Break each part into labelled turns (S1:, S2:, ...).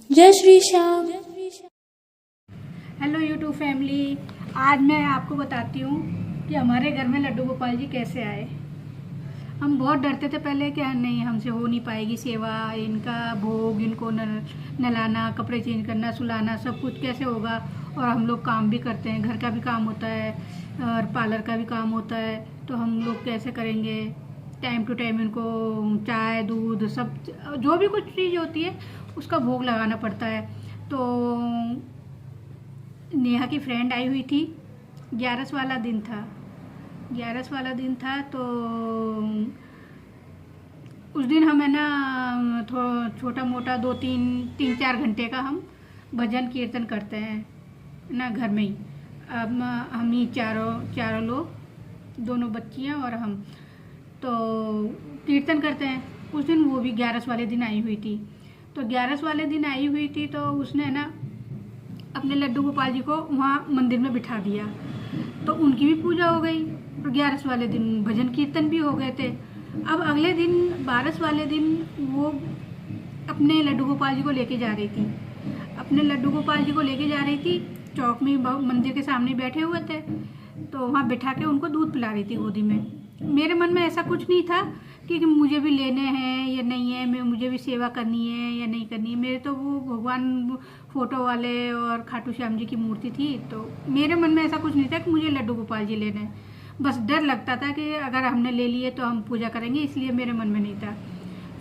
S1: जय Shri Shyam.
S2: Hello YouTube family, आज मैं आपको बताती हूँ कि हमारे घर में लड्डू गोपाल जी कैसे आए। हम बहुत डरते थे पहले कि नहीं, हमसे हो नहीं पाएगी सेवा, इनका भोग, इनको नहलाना, कपड़े चेंज करना, सुलाना, सब कुछ कैसे होगा। और हम लोग काम भी करते हैं, घर का भी काम होता है और पार्लर का भी काम होता है, तो हम लोग कैसे करेंगे। टाइम टू टाइम इनको चाय दूध सब जो भी कुछ चीज़ होती है उसका भोग लगाना पड़ता है। तो नेहा की फ्रेंड आई हुई थी, 11 वाला दिन था। 11 वाला दिन था तो उस दिन हम है ना छोटा मोटा 2-3-4 घंटे का हम भजन कीर्तन करते हैं ना घर में ही। अब हम ही चारों लोग, दोनों बच्चियां और हम, तो कीर्तन करते हैं। उस दिन वो भी 11 वाले दिन आई हुई थी। तो 11 वाले दिन आई हुई थी तो उसने ना अपने लड्डू गोपाल जी को वहाँ मंदिर में बिठा दिया, तो उनकी भी पूजा हो गई और 11 वाले दिन भजन कीर्तन भी हो गए थे। अब अगले दिन 12 वाले दिन वो अपने लड्डू गोपाल जी को लेके जा रही थी। अपने लड्डू गोपाल जी को लेके जा रही थी, चौक में मंदिर के सामने बैठे हुए थे, तो वहाँ बिठा के उनको दूध पिला रही थी गोदी में। मेरे मन में ऐसा कुछ नहीं था कि मुझे भी लेने हैं या नहीं है, मुझे भी सेवा करनी है या नहीं करनी है। मेरे तो वो भगवान फोटो वाले और खाटू श्याम जी की मूर्ति थी, तो मेरे मन में ऐसा कुछ नहीं था कि मुझे लड्डू गोपाल जी लेने हैं। बस डर लगता था कि अगर हमने ले लिए तो हम पूजा करेंगे, इसलिए मेरे मन में नहीं था।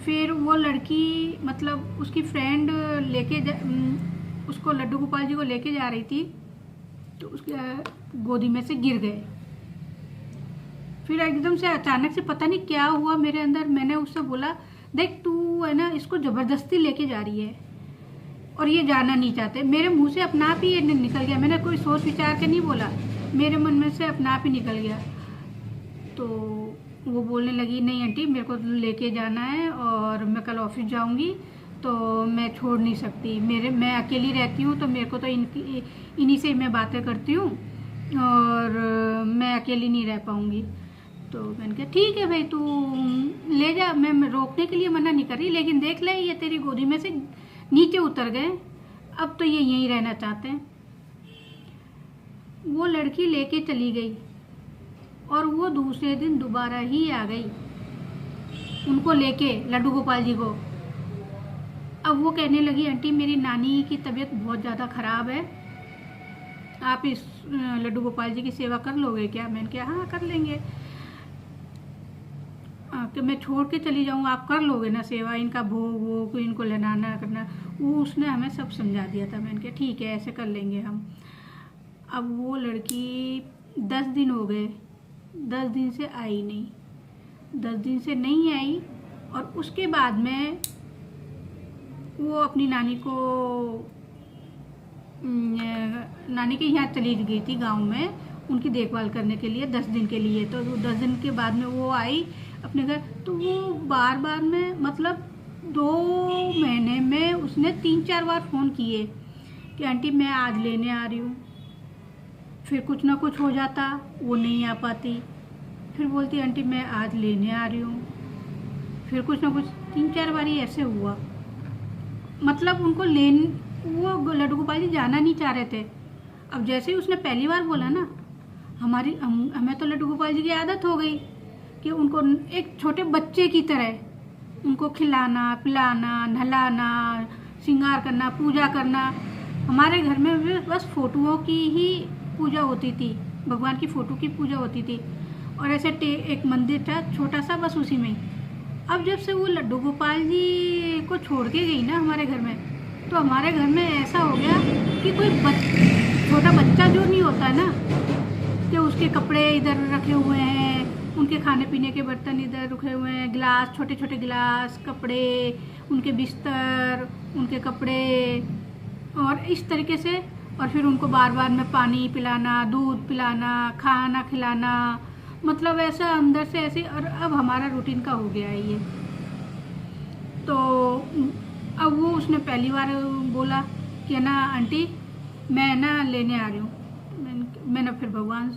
S2: फिर वो लड़की, मतलब उसकी फ्रेंड उसको लड्डू गोपाल जी को लेके जा रही थी, तो उसके गोदी में से गिर गए। फिर एकदम से अचानक से पता नहीं क्या हुआ मेरे अंदर, मैंने उससे बोला, देख तू है ना इसको ज़बरदस्ती लेके जा रही है और ये जाना नहीं चाहते। मेरे मुंह से अपना आप ही ये निकल गया, मैंने कोई सोच विचार के नहीं बोला, मेरे मन में से अपना आप ही निकल गया। तो वो बोलने लगी, नहीं आंटी मेरे को लेके जाना है और मैं कल ऑफिस जाऊंगी, तो मैं छोड़ नहीं सकती। मैं अकेली रहती हूँ, तो मेरे को तो इन्हीं से मैं बातें करती हूँ और मैं अकेली नहीं रह पाऊँगी। तो मैंने कहा ठीक है भाई, तू ले जा, मैं रोकने के लिए मना नहीं कर रही, लेकिन देख ले ये तेरी गोदी में से नीचे उतर गए, अब तो ये यहीं रहना चाहते हैं। वो लड़की लेके चली गई और वो दूसरे दिन दोबारा ही आ गई उनको लेके, लड्डू गोपाल जी को। अब वो कहने लगी, आंटी मेरी नानी की तबीयत बहुत ज़्यादा ख़राब है, आप इस लड्डू गोपाल जी की सेवा कर लोगे क्या? मैंने कहा हाँ कर लेंगे, कि मैं छोड़ के चली जाऊँ, आप कर लोगे ना सेवा, इनका भोग इनको लेना करना। वो उसने हमें सब समझा दिया था। मैंने कहा ठीक है ऐसे कर लेंगे हम। अब वो लड़की 10 दिन हो गए, 10 दिन से आई नहीं, 10 दिन से नहीं आई। और उसके बाद में वो अपनी नानी के यहाँ चली गई थी गांव में, उनकी देखभाल करने के लिए 10 दिन के लिए। तो 10 दिन के बाद में वो आई अपने घर। तो वो बार बार में, मतलब 2 महीने में उसने 3-4 बार फ़ोन किए कि आंटी मैं आज लेने आ रही हूँ। फिर कुछ ना कुछ हो जाता, वो नहीं आ पाती, फिर बोलती आंटी मैं आज लेने आ रही हूँ। फिर कुछ ना कुछ 3-4 बार ही ऐसे हुआ। मतलब उनको वो लड्डू गोपाल जी जाना नहीं चाह रहे थे। अब जैसे ही उसने पहली बार बोला ना, हमें तो लड्डू गोपाल जी की आदत हो गई कि उनको एक छोटे बच्चे की तरह उनको खिलाना पिलाना, नहलाना, श्रृंगार करना, पूजा करना। हमारे घर में बस फोटोओं की ही पूजा होती थी, भगवान की फ़ोटो की पूजा होती थी, और ऐसे एक मंदिर था छोटा सा, बस उसी में। अब जब से वो लड्डू गोपाल जी को छोड़ के गई ना हमारे घर में, तो हमारे घर में ऐसा हो गया कि कोई छोटा बच्चा जो नहीं होता ना, कि उसके कपड़े इधर रखे हुए हैं, उनके खाने पीने के बर्तन इधर रखे हुए हैं, गिलास, छोटे छोटे गिलास, कपड़े, उनके बिस्तर, उनके कपड़े, और इस तरीके से। और फिर उनको बार बार में पानी पिलाना, दूध पिलाना, खाना खिलाना, मतलब ऐसा अंदर से ऐसे। और अब हमारा रूटीन का हो गया है ये। तो अब वो उसने पहली बार बोला कि ना आंटी मैं ना लेने आ रही हूँ। मैंने फिर भगवान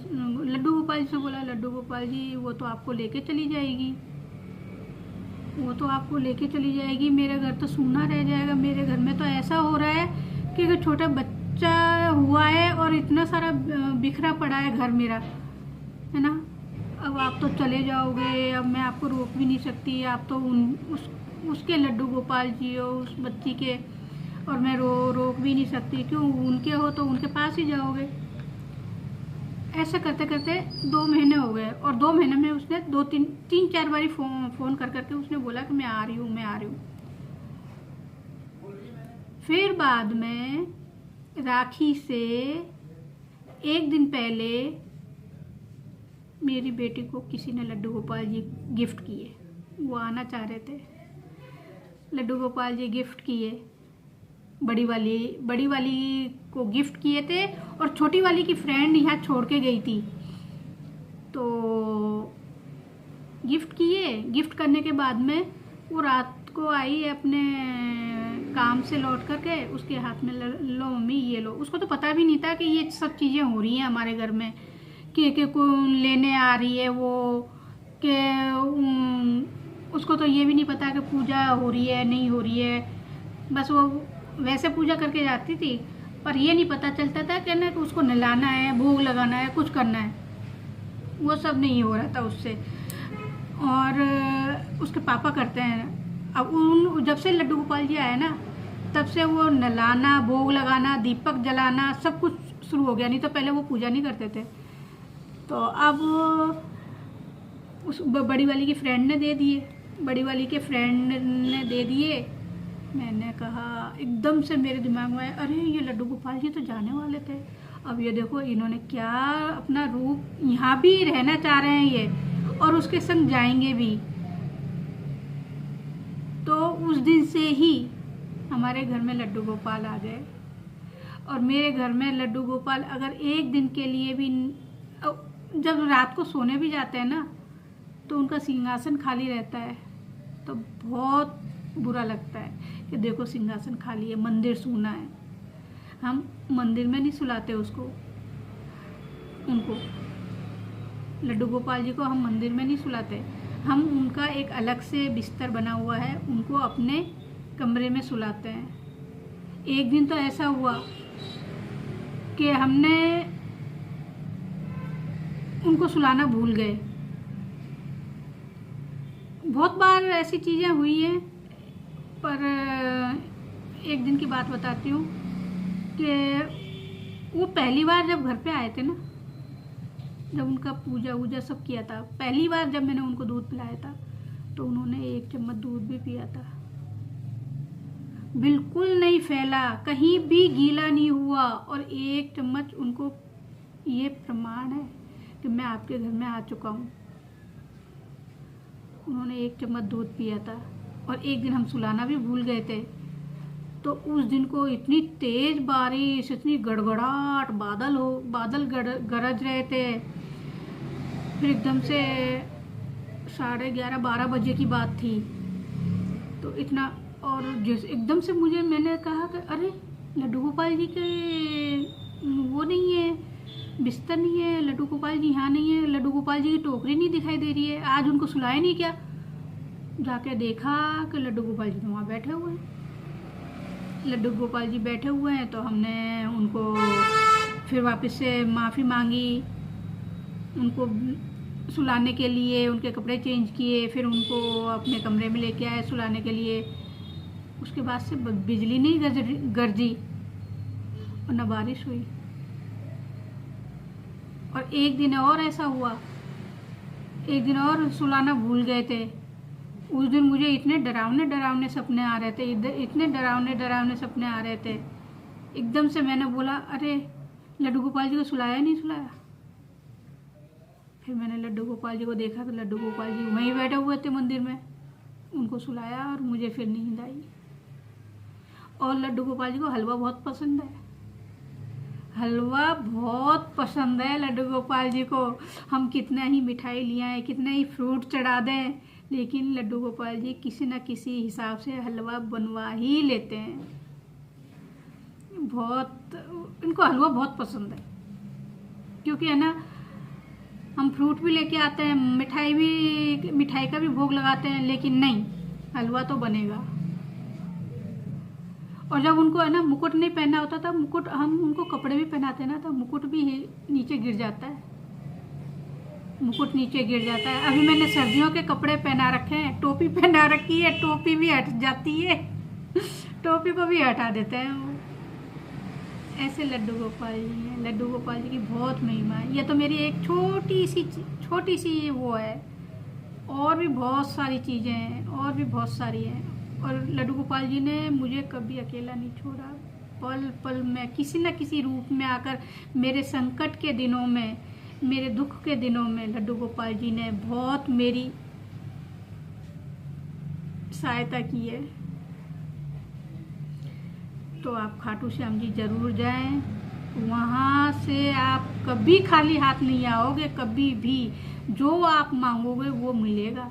S2: लड्डू गोपाल जी से बोला, लड्डू गोपाल जी वो तो आपको लेके चली जाएगी। वो तो आपको लेके चली जाएगी, मेरा घर तो सूना रह जाएगा। मेरे घर में तो ऐसा हो रहा है कि एक छोटा बच्चा हुआ है और इतना सारा बिखरा पड़ा है घर मेरा, है ना। अब आप तो चले जाओगे, अब मैं आपको रोक भी नहीं सकती। आप तो उसके लड्डू गोपाल जी हो, उस बच्ची के, और मैं रोक भी नहीं सकती। क्यों, उनके हो तो उनके पास ही जाओगे। ऐसा करते करते 2 महीने हो गए, और 2 महीने में उसने 3-4 बारी फ़ोन कर करके उसने बोला कि मैं आ रही हूँ, मैं आ रही हूँ। फिर बाद में राखी से 1 दिन पहले मेरी बेटी को किसी ने लड्डू गोपाल जी गिफ्ट किए। वो आना चाह रहे थे, लड्डू गोपाल जी गिफ्ट किए। बड़ी वाली को गिफ्ट किए थे, और छोटी वाली की फ्रेंड यहाँ छोड़ के गई थी, तो गिफ्ट किए। गिफ्ट करने के बाद में वो रात को आई अपने काम से लौट करके, उसके हाथ में लो मम्मी ये लो। उसको तो पता भी नहीं था कि ये सब चीज़ें हो रही हैं हमारे घर में, कि कौन लेने आ रही है वो, कि उसको तो ये भी नहीं पता कि पूजा हो रही है नहीं हो रही है। बस वो वैसे पूजा करके जाती थी, पर ये नहीं पता चलता था कि ना कि उसको नहलाना है, भोग लगाना है, कुछ करना है। वो सब नहीं हो रहा था उससे। और उसके पापा करते हैं। अब जब से लड्डू गोपाल जी आए ना, तब से वो नहलाना, भोग लगाना, दीपक जलाना सब कुछ शुरू हो गया। नहीं तो पहले वो पूजा नहीं करते थे। तो अब उस बड़ी वाली की फ्रेंड ने दे दिए, मैंने कहा, एकदम से मेरे दिमाग में, अरे ये लड्डू गोपाल जी तो जाने वाले थे, अब ये देखो इन्होंने क्या अपना रूप, यहाँ भी रहना चाह रहे हैं ये, और उसके संग जाएंगे भी। तो उस दिन से ही हमारे घर में लड्डू गोपाल आ गए। और मेरे घर में लड्डू गोपाल अगर 1 दिन के लिए भी, जब रात को सोने भी जाते हैं ना, तो उनका सिंहासन खाली रहता है, तो बहुत बुरा लगता है कि देखो सिंहासन खाली है, मंदिर सूना है। हम मंदिर में नहीं सुलाते उनको लड्डू गोपाल जी को हम मंदिर में नहीं सुलाते। हम उनका एक अलग से बिस्तर बना हुआ है, उनको अपने कमरे में सुलाते हैं। एक दिन तो ऐसा हुआ कि हमने उनको सुलाना भूल गए। बहुत बार ऐसी चीज़ें हुई हैं, पर एक दिन की बात बताती हूँ कि वो पहली बार जब घर पे आए थे ना, जब उनका पूजा वूजा सब किया था, पहली बार जब मैंने उनको दूध पिलाया था, तो उन्होंने 1 चम्मच दूध भी पिया था। बिल्कुल नहीं फैला, कहीं भी गीला नहीं हुआ। और 1 चम्मच उनको, ये प्रमाण है कि मैं आपके घर में आ चुका हूँ। उन्होंने 1 चम्मच दूध पिया था। और एक दिन हम सुलाना भी भूल गए थे, तो उस दिन को इतनी तेज बारिश, इतनी गड़गड़ाहट, बादल गरज रहे थे। फिर एकदम से 11:30-12 बजे की बात थी, तो इतना, और जैसे एकदम से मैंने कहा कि अरे लड्डू गोपाल जी के वो नहीं है, बिस्तर नहीं है, लड्डू गोपाल जी यहाँ नहीं है, लड्डू गोपाल जी की टोकरी नहीं दिखाई दे रही है, आज उनको सुलाया नहीं क्या? जाके देखा कि लड्डू गोपाल जी तो वहाँ बैठे हुए हैं। लड्डू गोपाल जी बैठे हुए हैं, तो हमने उनको फिर वापस से माफ़ी मांगी, उनको सुलाने के लिए उनके कपड़े चेंज किए, फिर उनको अपने कमरे में लेके आए सुलाने के लिए। उसके बाद से बिजली नहीं गरजी और न बारिश हुई। और एक दिन और ऐसा हुआ, एक दिन और सुलाना भूल गए थे। उस दिन मुझे इतने डरावने सपने आ रहे थे, इतने डरावने सपने आ रहे थे। एकदम से मैंने बोला, अरे लड्डू गोपाल जी को सुलाया नहीं सुलाया। फिर मैंने लड्डू गोपाल जी को देखा तो लड्डू गोपाल जी वहीं बैठे हुए थे मंदिर में। उनको सुलाया और मुझे फिर नींद आई। और लड्डू गोपाल जी को हलवा बहुत पसंद है, हलवा बहुत पसंद है लड्डू गोपाल जी को। हम कितना ही मिठाई ले आए, कितना ही फ्रूट चढ़ा दें, लेकिन लड्डू गोपाल जी किसी न किसी हिसाब से हलवा बनवा ही लेते हैं। इनको हलवा बहुत पसंद है, क्योंकि है ना, हम फ्रूट भी लेके आते हैं, मिठाई का भी भोग लगाते हैं, लेकिन नहीं, हलवा तो बनेगा। और जब उनको है ना मुकुट नहीं पहनना होता था, मुकुट हम उनको कपड़े भी पहनाते हैं ना, तो मुकुट भी नीचे गिर जाता है, मुकुट नीचे गिर जाता है। अभी मैंने सर्दियों के कपड़े पहना रखे हैं, टोपी पहना रखी है, टोपी भी हट जाती है टोपी को भी हटा देते हैं वो। ऐसे लड्डू गोपाल जी हैं। लड्डू गोपाल जी की बहुत महिमा है। ये तो मेरी एक छोटी सी वो है, और भी बहुत सारी चीज़ें हैं, और भी बहुत सारी हैं। और लड्डू गोपाल जी ने मुझे कभी अकेला नहीं छोड़ा। पल पल में किसी न किसी रूप में आकर मेरे संकट के दिनों में, मेरे दुख के दिनों में लड्डू गोपाल जी ने बहुत मेरी सहायता की है। तो आप खाटू श्याम जी जरूर जाएं, वहाँ से आप कभी खाली हाथ नहीं आओगे, कभी भी। जो आप मांगोगे वो मिलेगा,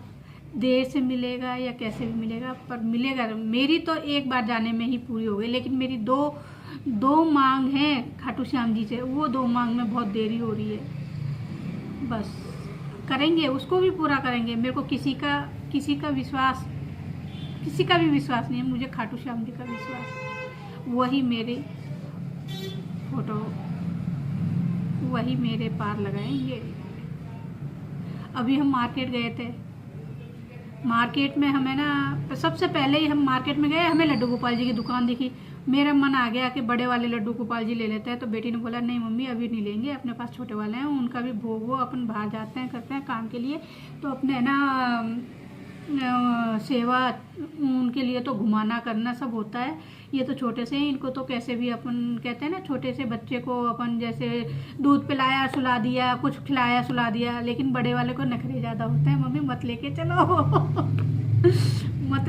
S2: देर से मिलेगा या कैसे भी मिलेगा, पर मिलेगा। मेरी तो एक बार जाने में ही पूरी हो गई, लेकिन मेरी दो मांग हैं खाटू श्याम जी से, वो 2 मांग में बहुत देरी हो रही है। बस करेंगे, उसको भी पूरा करेंगे। मेरे को किसी का भी विश्वास नहीं है, मुझे खाटू श्याम जी का विश्वास है। वही मेरे फोटो, वही मेरे पार लगाएंगे। अभी हम मार्केट गए थे, मार्केट में हमें ना सबसे पहले ही हम मार्केट में गए, हमें लड्डू गोपाल जी की दुकान दिखी। मेरा मन आ गया कि बड़े वाले लड्डू गोपाल जी ले लेते हैं। तो बेटी ने बोला नहीं मम्मी अभी नहीं लेंगे, अपने पास छोटे वाले हैं, उनका भी भोग वो अपन बाहर जाते हैं करते हैं काम के लिए, तो अपने ना सेवा उनके लिए तो घुमाना करना सब होता है। ये तो छोटे से ही, इनको तो कैसे भी अपन कहते हैं ना, छोटे से बच्चे को अपन जैसे दूध पिलाया सुला दिया, कुछ खिलाया सुला दिया, लेकिन बड़े वाले को नखरे ज़्यादा होते हैं। मम्मी मत लेके चलो मत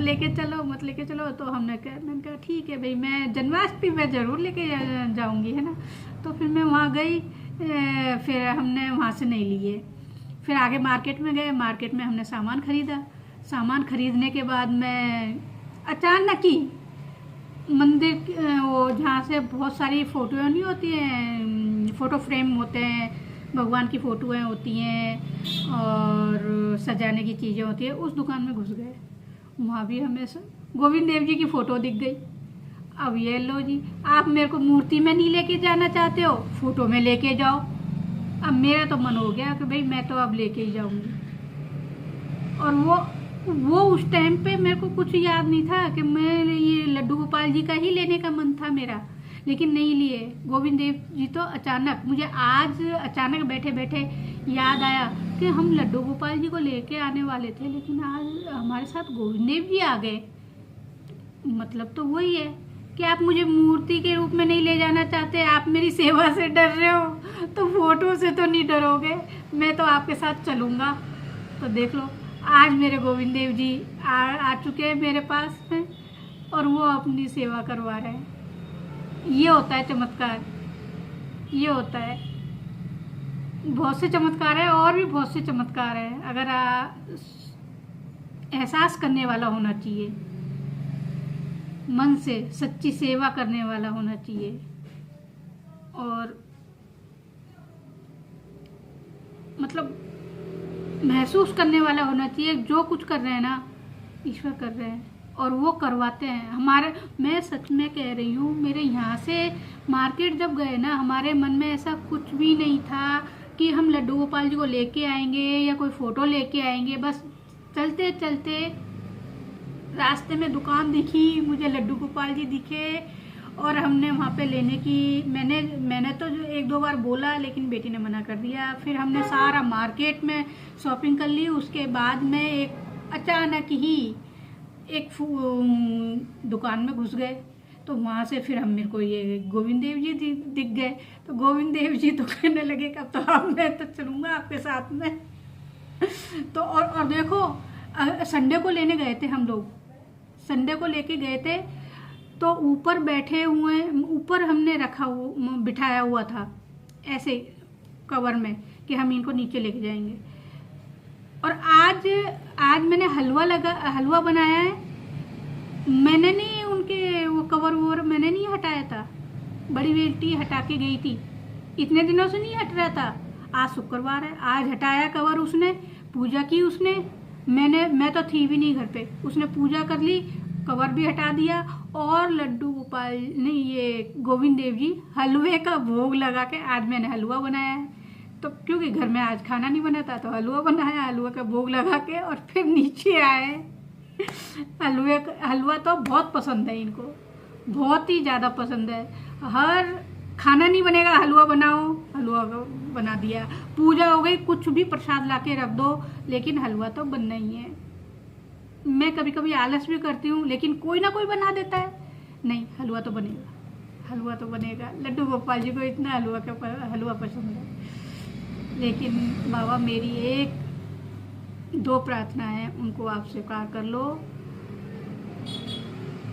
S2: लेके चलो। तो मैंने कहा ठीक है भाई, मैं जन्माष्टमी में ज़रूर लेके जाऊँगी, है ना। तो फिर मैं वहाँ गई, फिर हमने वहाँ से नहीं लिए। फिर आगे मार्केट में गए, मार्केट में हमने सामान खरीदा। सामान खरीदने के बाद मैं अचानक ही मंदिर वो जहाँ से बहुत सारी फ़ोटो नहीं होती हैं, फ़ोटो फ्रेम होते हैं, भगवान की फ़ोटोएँ होती हैं और सजाने की चीज़ें होती हैं, उस दुकान में घुस गए। वहाँ भी हमें गोविंद देव जी की फ़ोटो दिख गई। अब ये लो जी, आप मेरे को मूर्ति में नहीं लेके जाना चाहते हो, फ़ोटो में लेके जाओ। अब मेरा तो मन हो गया कि भाई मैं तो अब लेके ही जाऊँगी। और वो उस टाइम पे मेरे को कुछ याद नहीं था कि मैं ये लड्डू गोपाल जी का ही लेने का मन था मेरा, लेकिन नहीं लिए। गोविंद देव जी तो अचानक, मुझे आज अचानक बैठे बैठे याद आया कि हम लड्डू गोपाल जी को लेके आने वाले थे, लेकिन आज हमारे साथ गोविंद देव जी आ गए। मतलब तो वही है कि आप मुझे मूर्ति के रूप में नहीं ले जाना चाहते, आप मेरी सेवा से डर रहे हो, तो फोटो से तो नहीं डरोगे, मैं तो आपके साथ चलूँगा। तो देख लो, आज मेरे गोविंद देव जी आ चुके हैं मेरे पास में, और वो अपनी सेवा करवा रहे हैं। ये होता है चमत्कार, ये होता है। बहुत से चमत्कार है, और भी बहुत से चमत्कार है। अगर एहसास करने वाला होना चाहिए, मन से सच्ची सेवा करने वाला होना चाहिए, और मतलब महसूस करने वाला होना चाहिए। जो कुछ कर रहे हैं ना, ईश्वर कर रहे हैं, और वो करवाते हैं हमारे। मैं सच में कह रही हूँ, मेरे यहाँ से मार्केट जब गए ना, हमारे मन में ऐसा कुछ भी नहीं था कि हम लड्डू गोपाल जी को लेके आएंगे या कोई फ़ोटो लेके आएंगे। बस चलते चलते रास्ते में दुकान दिखी, मुझे लड्डू गोपाल जी दिखे, और हमने वहाँ पे लेने की मैंने तो जो 1-2 बार बोला, लेकिन बेटी ने मना कर दिया। फिर हमने सारा मार्केट में शॉपिंग कर ली। उसके बाद में एक अचानक ही एक दुकान में घुस गए, तो वहाँ से फिर मेरे को ये गोविंद देव जी दिख गए। तो गोविंद देव जी तो कहने लगे कि अब तो अब मैं तो चलूँगा आपके साथ में। तो और देखो, संडे को लेने गए थे हम लोग, संडे को लेके गए थे, तो ऊपर बैठे हुए, ऊपर हमने बिठाया हुआ था ऐसे कवर में कि हम इनको नीचे लेके जाएंगे। और आज मैंने हलवा बनाया है। मैंने नहीं उनके वो कवर मैंने नहीं हटाया था, बड़ी बेटी हटा के गई थी, इतने दिनों से नहीं हट रहा था। आज शुक्रवार है, आज हटाया कवर उसने, पूजा की उसने, मैं तो थी भी नहीं घर पे, उसने पूजा कर ली, कवर भी हटा दिया, और लड्डू गोपाल नहीं, ये गोविंद देव जी हलवे का भोग लगा के आज मैंने हलवा बनाया है। तो क्योंकि घर में आज खाना नहीं बना था तो हलवा बनाया, हलवा का भोग लगा के और फिर नीचे आए। हलवा तो बहुत पसंद है इनको, बहुत ही ज़्यादा पसंद है। हर खाना नहीं बनेगा, हलवा बनाओ, हलवा बना दिया। पूजा हो गई, कुछ भी प्रसाद लाके रख दो, लेकिन हलवा तो बनना ही है। मैं कभी कभी आलस भी करती हूँ, लेकिन कोई ना कोई बना देता है। नहीं, हलवा तो बनेगा, हलवा तो बनेगा। लड्डू गोपाल जी को इतना हलवा पसंद है। लेकिन बाबा मेरी एक दो प्रार्थना है, उनको आप स्वीकार कर लो।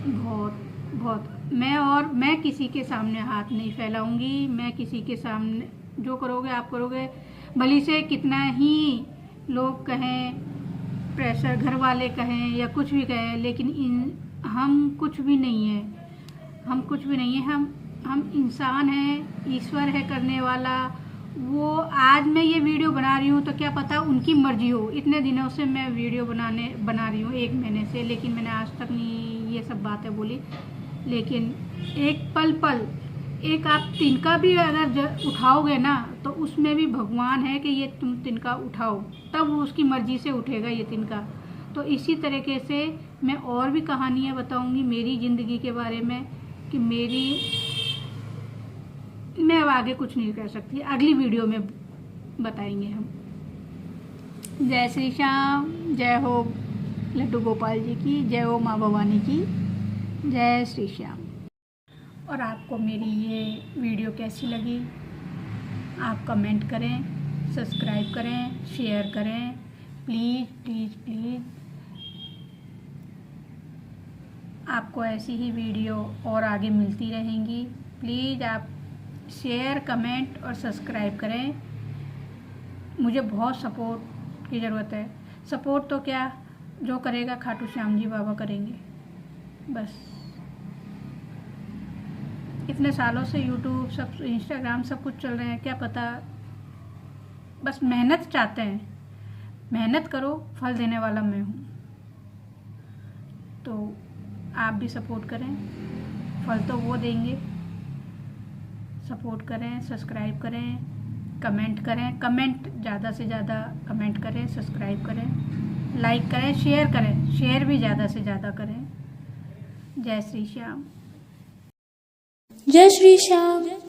S2: बहुत बहुत मैं किसी के सामने हाथ नहीं फैलाऊंगी। मैं किसी के सामने, जो करोगे आप करोगे, भली से कितना ही लोग कहें, प्रेशर घर वाले कहें या कुछ भी कहें, लेकिन हम कुछ भी नहीं है, हम कुछ भी नहीं है। हम इंसान हैं, ईश्वर है करने वाला। वो आज मैं ये वीडियो बना रही हूँ तो क्या पता उनकी मर्जी हो। इतने दिनों से मैं वीडियो बना रही हूँ, 1 महीने से, लेकिन मैंने आज तक नहीं ये सब बातें बोली। लेकिन एक पल एक आप तिनका भी अगर उठाओगे ना, तो उसमें भी भगवान है कि ये तुम तिनका उठाओ, तब उसकी मर्जी से उठेगा ये तिनका। तो इसी तरीके से मैं और भी कहानियाँ बताऊँगी मेरी ज़िंदगी के बारे में, कि मैं अब आगे कुछ नहीं कर सकती, अगली वीडियो में बताएंगे हम। जय श्री श्याम, जय हो लड्डू गोपाल जी की, जय हो माँ भवानी की, जय श्री श्याम। और आपको मेरी ये वीडियो कैसी लगी, आप कमेंट करें, सब्सक्राइब करें, शेयर करें, प्लीज़ प्लीज़ प्लीज़। आपको ऐसी ही वीडियो और आगे मिलती रहेंगी। प्लीज़ आप शेयर, कमेंट और सब्सक्राइब करें। मुझे बहुत सपोर्ट की ज़रूरत है। सपोर्ट तो क्या, जो करेगा खाटू श्याम जी बाबा करेंगे, बस। इतने सालों से यूट्यूब, सब इंस्टाग्राम सब कुछ चल रहे हैं, क्या पता, बस मेहनत चाहते हैं। मेहनत करो, फल देने वाला मैं हूँ। तो आप भी सपोर्ट करें, फल तो वो देंगे। सपोर्ट करें, सब्सक्राइब करें, कमेंट करें, कमेंट ज़्यादा से ज़्यादा कमेंट करें, सब्सक्राइब करें, लाइक करें, शेयर भी ज़्यादा से ज़्यादा करें। जय श्री श्याम।
S1: जय श्री श्याम।